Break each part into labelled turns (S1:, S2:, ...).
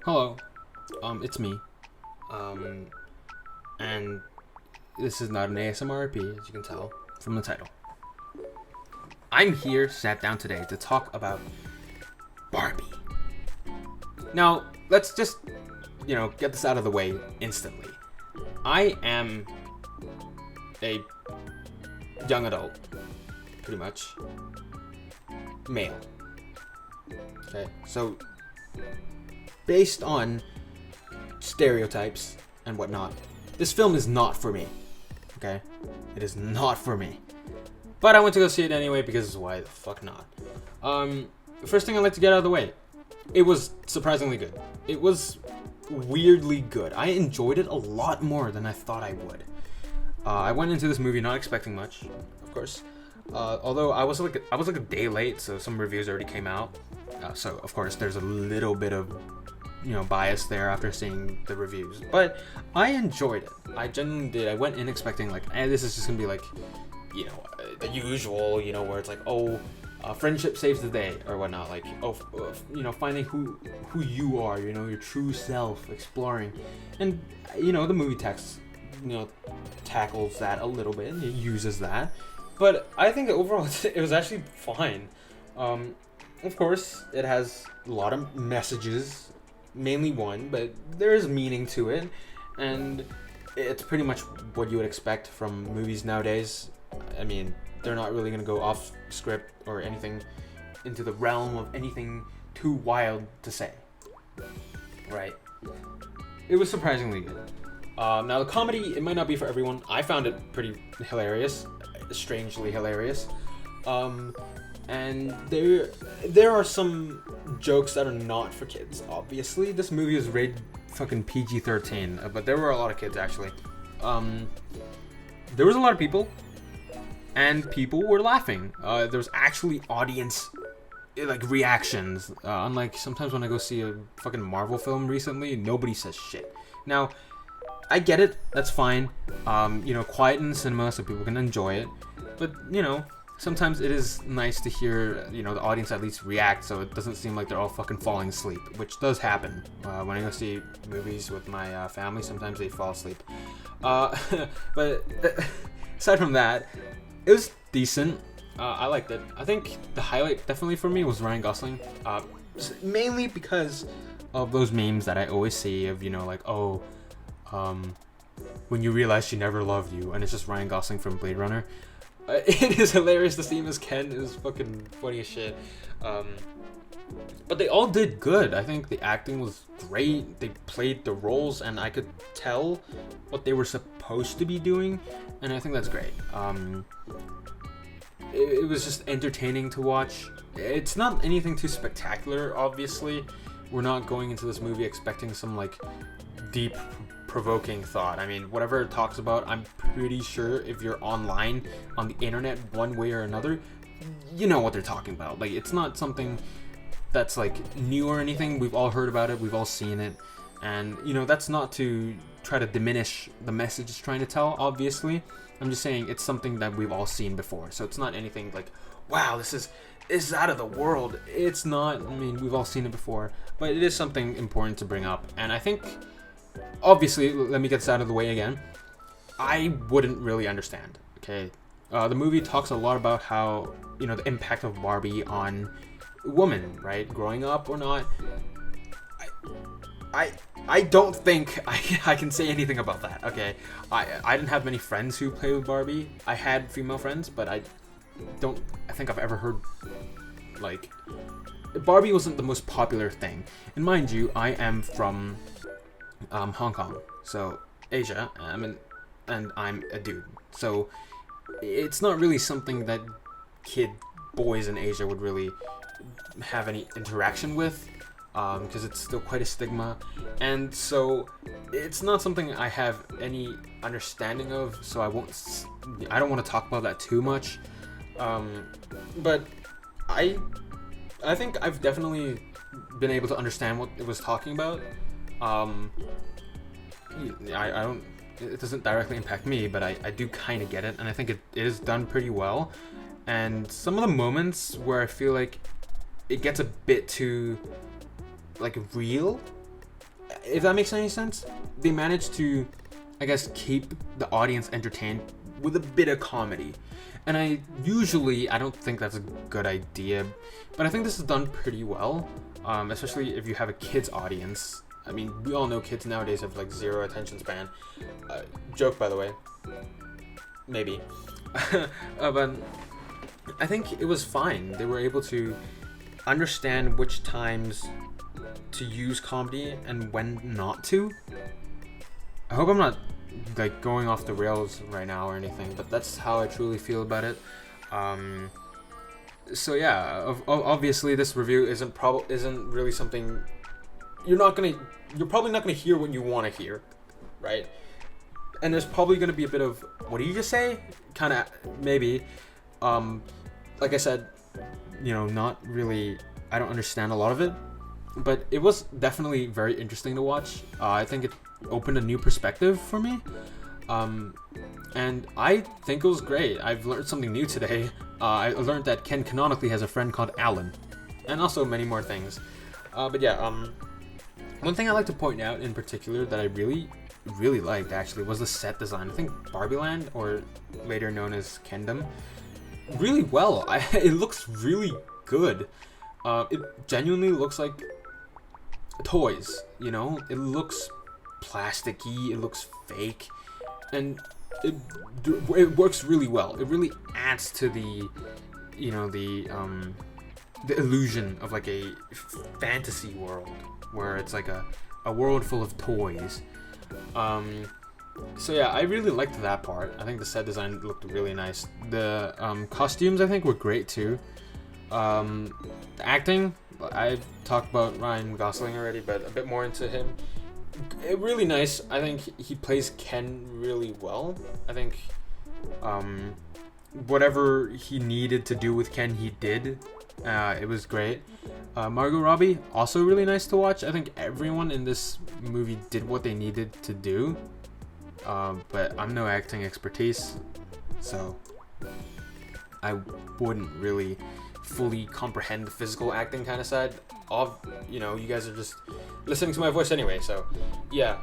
S1: Hello, it's me, and this is not an ASMRP, as you can tell from the title. I'm here, sat down today to talk about Barbie. Now, let's just, get this out of the way instantly. I am a young adult, pretty much, male. Okay, so based on stereotypes and whatnot, this film is not for me. Okay? It is not for me. But I went to go see it anyway because why the fuck not? First thing I'd like to get out of the way. It was surprisingly good. It was weirdly good. I enjoyed it a lot more than I thought I would. I went into this movie not expecting much, of course. Although I was like a day late, so some reviews already came out. So of course there's a little bit of bias there after seeing the reviews, but I enjoyed it. I genuinely did. I went in expecting this is just gonna be the usual, where it's friendship saves the day or whatnot, finding who you are, your true self, exploring, and the movie text tackles that a little bit and it uses that, but I think overall it was actually fine. Of course it has a lot of messages, mainly one, but there is meaning to it, and it's pretty much what you would expect from movies nowadays. I mean, they're not really gonna go off script or anything into the realm of anything too wild to say, right? It was surprisingly good. Now the comedy, it might not be for everyone. I found it pretty hilarious, strangely hilarious. And there are some jokes that are not for kids. Obviously, this movie is rated fucking PG-13, but there were a lot of kids actually. There was a lot of people, and people were laughing. There was actually audience reactions. Unlike sometimes when I go see a fucking Marvel film recently, nobody says shit. Now, I get it. That's fine. Quiet in the cinema so people can enjoy it. But sometimes it is nice to hear, the audience at least react, so it doesn't seem like they're all fucking falling asleep, which does happen. When I go see movies with my family, sometimes they fall asleep. But aside from that, it was decent. I liked it. I think the highlight definitely for me was Ryan Gosling, mainly because of those memes that I always see of, when you realize she never loved you, and it's just Ryan Gosling from Blade Runner. It is hilarious to see him as Ken. It was fucking funny as shit. But they all did good. I think the acting was great. They played the roles, and I could tell what they were supposed to be doing, and I think that's great. It was just entertaining to watch. It's not anything too spectacular, obviously. We're not going into this movie expecting some deep provoking thought. I mean, whatever it talks about, I'm pretty sure if you're online on the internet one way or another, you know what they're talking about. It's not something that's new or anything. We've all heard about it, we've all seen it, and that's not to try to diminish the message it's trying to tell, obviously. I'm just saying it's something that we've all seen before, so it's not anything wow, this is out of the world. It's not. I mean, we've all seen it before, but it is something important to bring up, and I think obviously, let me get this out of the way again. I wouldn't really understand, okay? The movie talks a lot about how, the impact of Barbie on women, right? Growing up or not. I don't think I can say anything about that, okay? I didn't have many friends who played with Barbie. I had female friends, but I think I've ever heard, Barbie wasn't the most popular thing. And mind you, I am from Hong Kong, so Asia, and I'm a dude, so it's not really something that boys in Asia would really have any interaction with, because it's still quite a stigma, and so it's not something I have any understanding of, so I don't want to talk about that too much, but I think I've definitely been able to understand what it was talking about. I don't. It doesn't directly impact me, but I do kind of get it, and I think it is done pretty well. And some of the moments where I feel like it gets a bit too real, if that makes any sense, they managed to, I guess, keep the audience entertained with a bit of comedy. And I don't think that's a good idea, but I think this is done pretty well, especially if you have a kids audience. I mean, we all know kids nowadays have like zero attention span. Joke, by the way. Maybe. But I think it was fine. They were able to understand which times to use comedy and when not to. I hope I'm not like going off the rails right now or anything, but that's how I truly feel about it. So yeah, obviously this review isn't really something you're probably not gonna hear what you want to hear, right? And there's probably gonna be a bit of, what did you just say? Kind of maybe. Like I said, not really. I don't understand a lot of it, but it was definitely very interesting to watch. I think it opened a new perspective for me, and I think it was great. I've learned something new today. I learned that Ken canonically has a friend called Alan, and also many more things. But yeah, one thing I like to point out in particular that I really liked actually was the set design. I think Barbie Land, or later known as Kendom, really well. It looks really good. It genuinely looks like toys, it looks plasticky, it looks fake, and it works really well. It really adds to the illusion of like a fantasy world where it's like a world full of toys. So yeah, I really liked that part. I think the set design looked really nice. The costumes I think were great too. The acting, I've talked about Ryan Gosling already, but a bit more into him. Really nice. I think he plays Ken really well. I think whatever he needed to do with Ken, he did. It was great. Margot Robbie, also really nice to watch. I think everyone in this movie did what they needed to do. But I'm no acting expertise, so I wouldn't really fully comprehend the physical acting kind of side of, you guys are just listening to my voice anyway, so yeah.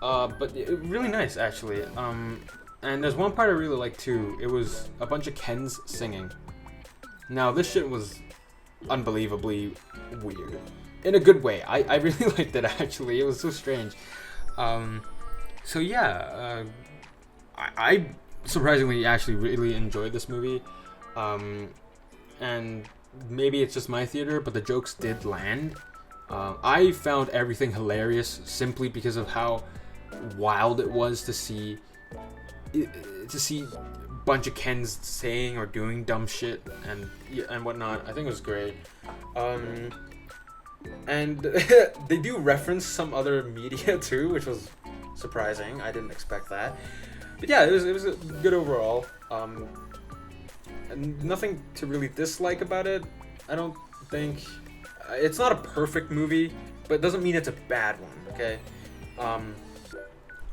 S1: But really nice actually. And there's one part I really liked too. It was a bunch of Kens singing. Now this shit was unbelievably weird in a good way. I really liked it actually. It was so strange. So yeah, I surprisingly actually really enjoyed this movie. And maybe it's just my theater, but the jokes did land. I found everything hilarious simply because of how wild it was to see a bunch of Kens saying or doing dumb shit and whatnot. I think it was great. And they do reference some other media too, which was surprising. I didn't expect that. But yeah, it was good overall. And nothing to really dislike about it. I don't think it's not a perfect movie, but it doesn't mean it's a bad one. Okay.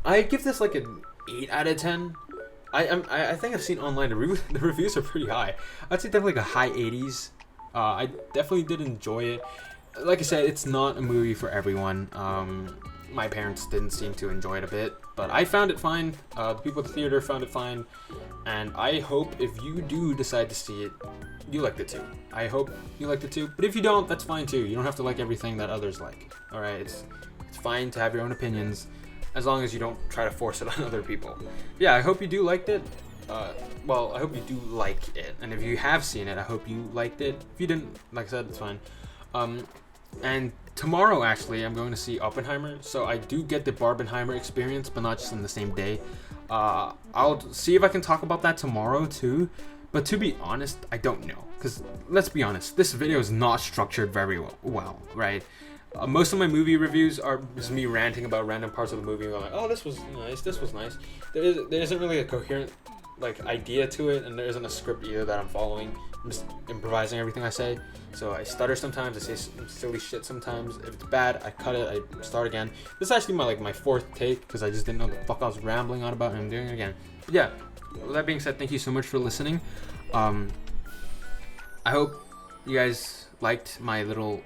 S1: I give this like an 8 out of 10. I think I've seen online the reviews are pretty high. I'd say definitely like a high 80s. I definitely did enjoy it. Like I said, it's not a movie for everyone. My parents didn't seem to enjoy it a bit, but I found it fine. The people at the theater found it fine, and I hope if you do decide to see it, you liked it too. I hope you liked it too. But if you don't, that's fine too. You don't have to like everything that others like. All right, it's fine to have your own opinions, as long as you don't try to force it on other people. Yeah, I hope you do liked it. Well, I hope you do like it, and if you have seen it, I hope you liked it. If you didn't, like I said, it's fine. And tomorrow, actually, I'm going to see Oppenheimer, so I do get the Barbenheimer experience, but not just in the same day. I'll see if I can talk about that tomorrow, too. But to be honest, I don't know. Because, let's be honest, this video is not structured very well, right? Most of my movie reviews are just me ranting about random parts of the movie. Going like, oh, this was nice. There isn't really a coherent idea to it, and there isn't a script either that I'm following. I'm just improvising everything I say. So I stutter sometimes, I say some silly shit sometimes. If it's bad, I cut it, I start again. This is actually my fourth take, because I just didn't know what the fuck I was rambling on about, and I'm doing it again. But yeah, with that being said, thank you so much for listening. I hope you guys liked my little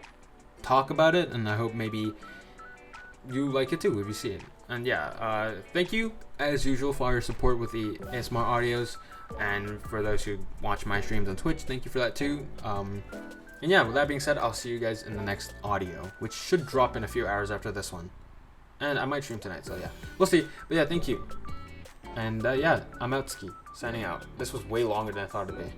S1: talk about it, and I hope maybe you like it too if you see it. And yeah, thank you as usual for all your support with the ASMR audios, and for those who watch my streams on Twitch, thank you for that too. And yeah, with that being said, I'll see you guys in the next audio, which should drop in a few hours after this one. And I might stream tonight, so yeah, we'll see. But yeah, thank you. And yeah, I'm Outski, signing out. This was way longer than I thought it'd be.